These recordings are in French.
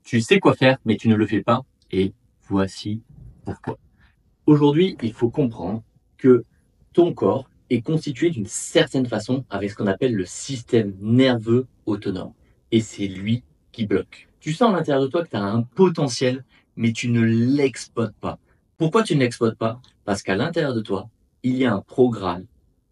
Tu sais quoi faire, mais tu ne le fais pas, et voici pourquoi. Aujourd'hui, il faut comprendre que ton corps est constitué d'une certaine façon avec ce qu'on appelle le système nerveux autonome. Et c'est lui qui bloque. Tu sens à l'intérieur de toi que tu as un potentiel, mais tu ne l'exploites pas. Pourquoi tu ne l'exploites pas? Parce qu'à l'intérieur de toi, il y a un programme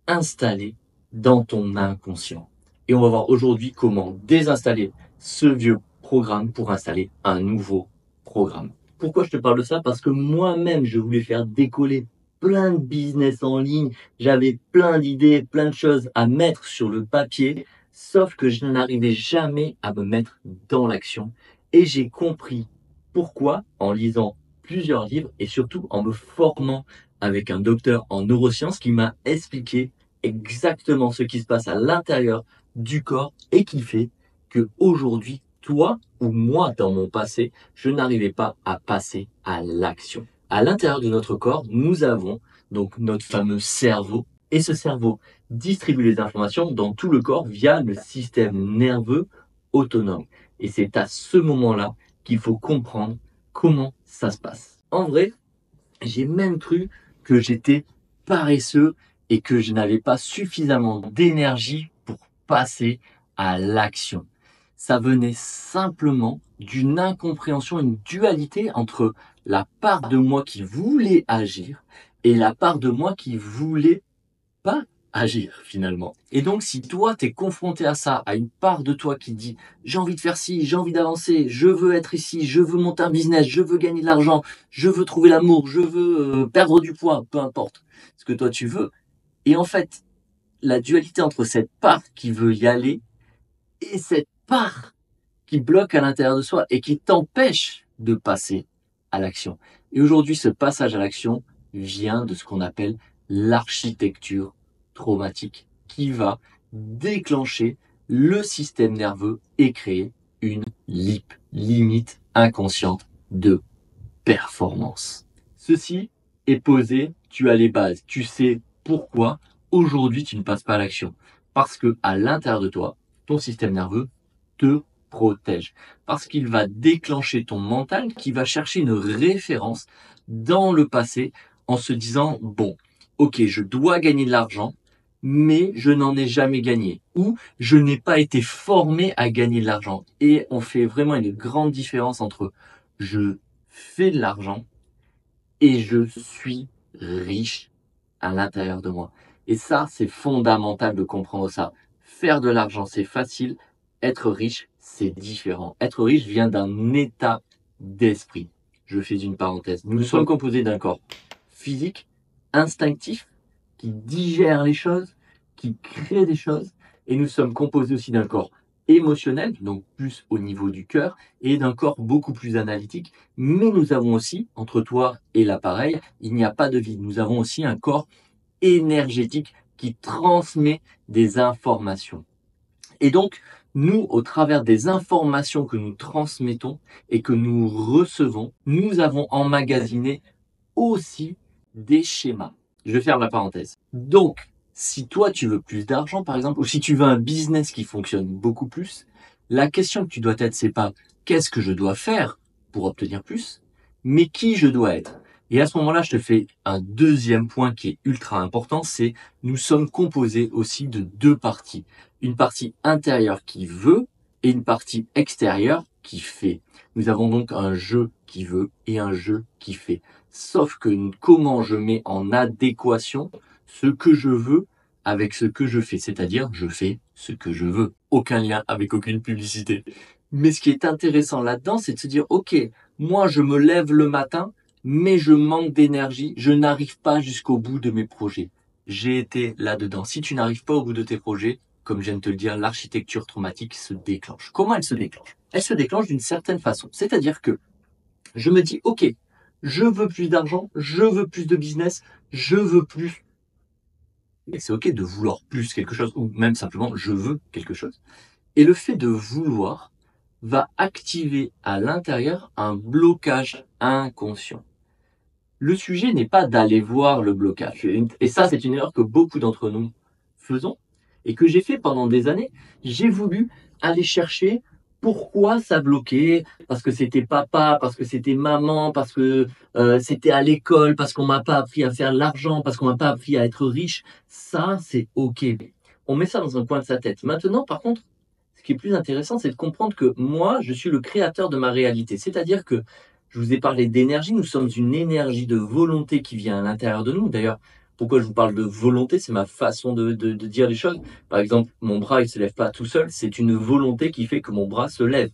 installé dans ton inconscient. Et on va voir aujourd'hui comment désinstaller ce vieux programme pour installer un nouveau programme. Pourquoi je te parle de ça? Parce que moi-même, je voulais faire décoller plein de business en ligne. J'avais plein d'idées, plein de choses à mettre sur le papier, sauf que je n'arrivais jamais à me mettre dans l'action. Et j'ai compris pourquoi en lisant plusieurs livres et surtout en me formant avec un docteur en neurosciences qui m'a expliqué exactement ce qui se passe à l'intérieur du corps et qui fait que aujourd'hui, toi ou moi dans mon passé, je n'arrivais pas à passer à l'action. À l'intérieur de notre corps, nous avons donc notre fameux cerveau et ce cerveau distribue les informations dans tout le corps via le système nerveux autonome. Et c'est à ce moment-là qu'il faut comprendre comment ça se passe. En vrai, j'ai même cru que j'étais paresseux et que je n'avais pas suffisamment d'énergie pour passer à l'action. Ça venait simplement d'une incompréhension, une dualité entre la part de moi qui voulait agir et la part de moi qui voulait pas agir finalement. Et donc si toi t'es confronté à ça, à une part de toi qui dit j'ai envie de faire ci, j'ai envie d'avancer, je veux être ici, je veux monter un business, je veux gagner de l'argent, je veux trouver l'amour, je veux perdre du poids, peu importe ce que toi tu veux. Et en fait, la dualité entre cette part qui veut y aller et cette part qui bloque à l'intérieur de soi et qui t'empêche de passer à l'action. Et aujourd'hui, ce passage à l'action vient de ce qu'on appelle l'architecture traumatique qui va déclencher le système nerveux et créer une LIP, limite inconsciente de performance. Ceci est posé, tu as les bases, tu sais pourquoi aujourd'hui tu ne passes pas à l'action. Parce que à l'intérieur de toi, ton système nerveux te protège. Parce qu'il va déclencher ton mental qui va chercher une référence dans le passé en se disant, bon, ok, je dois gagner de l'argent, mais je n'en ai jamais gagné. Ou je n'ai pas été formé à gagner de l'argent. Et on fait vraiment une grande différence entre je fais de l'argent et je suis riche à l'intérieur de moi. Et ça, c'est fondamental de comprendre ça. Faire de l'argent, c'est facile. Être riche, c'est différent. Être riche vient d'un état d'esprit. Je fais une parenthèse. Nous sommes composés d'un corps physique, instinctif, qui digère les choses, qui crée des choses. Et nous sommes composés aussi d'un corps émotionnel, donc plus au niveau du cœur, et d'un corps beaucoup plus analytique. Mais nous avons aussi, entre toi et l'appareil, il n'y a pas de vide. Nous avons aussi un corps énergétique qui transmet des informations. Et donc, nous, au travers des informations que nous transmettons et que nous recevons, nous avons emmagasiné aussi des schémas. Je ferme la parenthèse. Donc, si toi tu veux plus d'argent par exemple, ou si tu veux un business qui fonctionne beaucoup plus, la question que tu dois être, c'est pas qu'est-ce que je dois faire pour obtenir plus, mais qui je dois être. Et à ce moment-là, je te fais un deuxième point qui est ultra important, c'est nous sommes composés aussi de deux parties. Une partie intérieure qui veut et une partie extérieure qui fait. Nous avons donc un je qui veut et un je qui fait. Sauf que comment je mets en adéquation ce que je veux avec ce que je fais, c'est-à-dire je fais ce que je veux. Aucun lien avec aucune publicité. Mais ce qui est intéressant là-dedans, c'est de se dire, ok, moi je me lève le matin, mais je manque d'énergie, je n'arrive pas jusqu'au bout de mes projets. J'ai été là-dedans. Si tu n'arrives pas au bout de tes projets, comme je viens de te le dire, l'architecture traumatique se déclenche. Comment elle se déclenche? Elle se déclenche d'une certaine façon. C'est-à-dire que je me dis, ok, je veux plus d'argent, je veux plus de business, je veux plus. Et c'est ok de vouloir plus quelque chose, ou même simplement je veux quelque chose. Et le fait de vouloir va activer à l'intérieur un blocage inconscient. Le sujet n'est pas d'aller voir le blocage. Et ça, c'est une erreur que beaucoup d'entre nous faisons et que j'ai fait pendant des années. J'ai voulu aller chercher pourquoi ça bloquait? Parce que c'était papa, parce que c'était maman, parce que c'était à l'école, parce qu'on m'a pas appris à faire de l'argent, parce qu'on m'a pas appris à être riche. Ça, c'est OK. On met ça dans un coin de sa tête. Maintenant, par contre, ce qui est plus intéressant, c'est de comprendre que moi, je suis le créateur de ma réalité. C'est-à-dire que je vous ai parlé d'énergie, nous sommes une énergie de volonté qui vient à l'intérieur de nous. D'ailleurs, pourquoi je vous parle de volonté, c'est ma façon de dire les choses. Par exemple, mon bras, il se lève pas tout seul, c'est une volonté qui fait que mon bras se lève.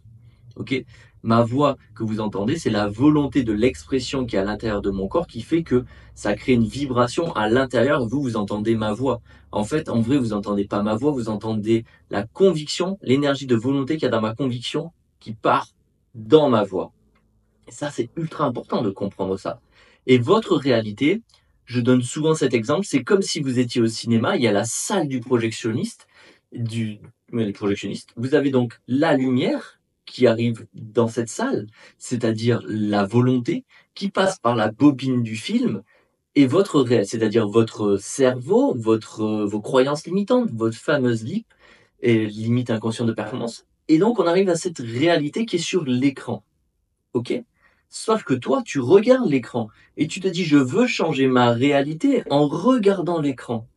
Ok? Ma voix que vous entendez, c'est la volonté de l'expression qui est à l'intérieur de mon corps qui fait que ça crée une vibration à l'intérieur. Vous entendez ma voix. En fait, en vrai, vous entendez pas ma voix, vous entendez la conviction, l'énergie de volonté qu'il y a dans ma conviction qui part dans ma voix. Et ça, c'est ultra important de comprendre ça. Et votre réalité, je donne souvent cet exemple, c'est comme si vous étiez au cinéma, il y a la salle du projectionniste, du, les projectionnistes. Vous avez donc la lumière qui arrive dans cette salle, c'est-à-dire la volonté qui passe par la bobine du film et votre réel, c'est-à-dire votre cerveau, vos croyances limitantes, votre fameuse limite inconsciente de performance. Et donc, on arrive à cette réalité qui est sur l'écran. OK? Sauf que toi, tu regardes l'écran et tu te dis: «Je veux changer ma réalité en regardant l'écran».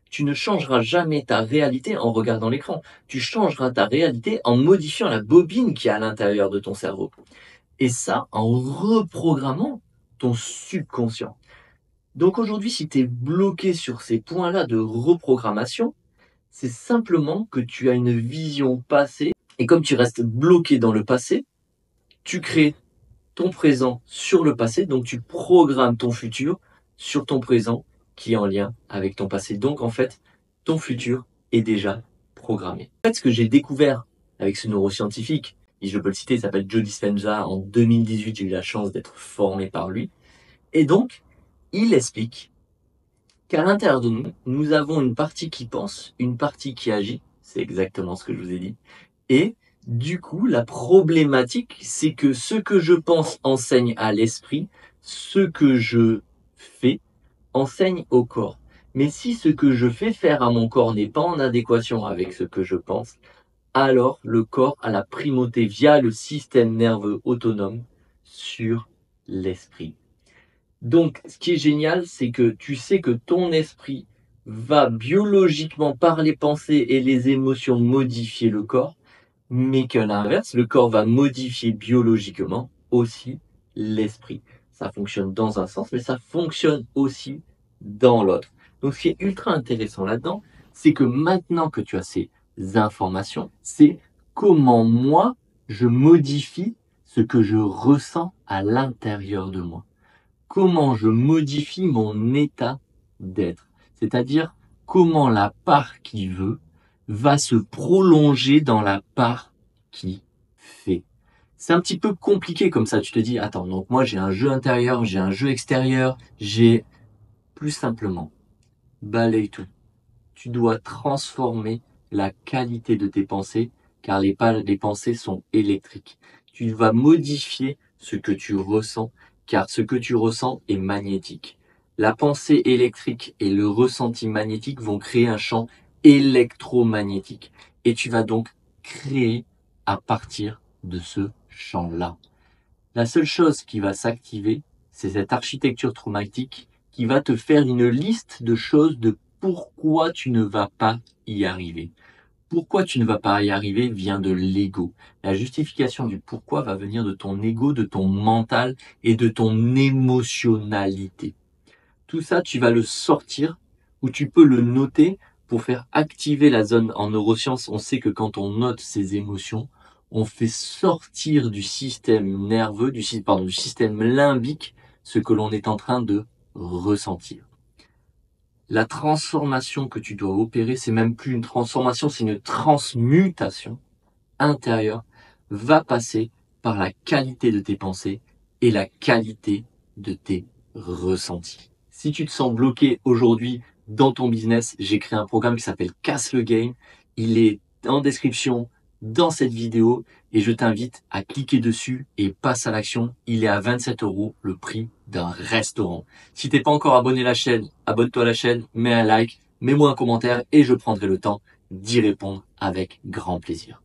Tu ne changeras jamais ta réalité en regardant l'écran. Tu changeras ta réalité en modifiant la bobine qui est à l'intérieur de ton cerveau et ça, en reprogrammant ton subconscient. Donc aujourd'hui, si tu es bloqué sur ces points-là de reprogrammation, c'est simplement que tu as une vision passée et comme tu restes bloqué dans le passé, tu crées ton présent sur le passé, donc tu programmes ton futur sur ton présent qui est en lien avec ton passé. Donc en fait, ton futur est déjà programmé. En fait, ce que j'ai découvert avec ce neuroscientifique, et je peux le citer, il s'appelle Joe Dispenza, en 2018, j'ai eu la chance d'être formé par lui, et donc il explique qu'à l'intérieur de nous, nous avons une partie qui pense, une partie qui agit, c'est exactement ce que je vous ai dit, et du coup, la problématique, c'est que ce que je pense enseigne à l'esprit, ce que je fais enseigne au corps. Mais si ce que je fais faire à mon corps n'est pas en adéquation avec ce que je pense, alors le corps a la primauté via le système nerveux autonome sur l'esprit. Donc, ce qui est génial, c'est que tu sais que ton esprit va biologiquement par les pensées et les émotions modifier le corps, mais qu'à l'inverse, le corps va modifier biologiquement aussi l'esprit. Ça fonctionne dans un sens, mais ça fonctionne aussi dans l'autre. Donc, ce qui est ultra intéressant là-dedans, c'est que maintenant que tu as ces informations, c'est comment moi, je modifie ce que je ressens à l'intérieur de moi. Comment je modifie mon état d'être. C'est-à-dire comment la part qui veut va se prolonger dans la part qui fait. C'est un petit peu compliqué comme ça. Tu te dis, attends, donc moi j'ai un jeu intérieur, j'ai un jeu extérieur, j'ai plus simplement, balaye tout. Tu dois transformer la qualité de tes pensées, car les pensées sont électriques. Tu vas modifier ce que tu ressens, car ce que tu ressens est magnétique. La pensée électrique et le ressenti magnétique vont créer un champ électromagnétique. Et tu vas donc créer à partir de ce champ-là. La seule chose qui va s'activer, c'est cette architecture traumatique qui va te faire une liste de choses de pourquoi tu ne vas pas y arriver. Pourquoi tu ne vas pas y arriver vient de l'ego. La justification du pourquoi va venir de ton ego, de ton mental et de ton émotionnalité. Tout ça, tu vas le sortir ou tu peux le noter pour faire activer la zone en neurosciences. On sait que quand on note ses émotions, on fait sortir du système nerveux, du système limbique, ce que l'on est en train de ressentir. La transformation que tu dois opérer, c'est même plus une transformation, c'est une transmutation intérieure, va passer par la qualité de tes pensées et la qualité de tes ressentis. Si tu te sens bloqué aujourd'hui dans ton business, j'ai créé un programme qui s'appelle Casse le Game. Il est en description dans cette vidéo et je t'invite à cliquer dessus et passe à l'action. Il est à 27 €, le prix d'un restaurant. Si t'es pas encore abonné à la chaîne, abonne-toi à la chaîne, mets un like, mets-moi un commentaire et je prendrai le temps d'y répondre avec grand plaisir.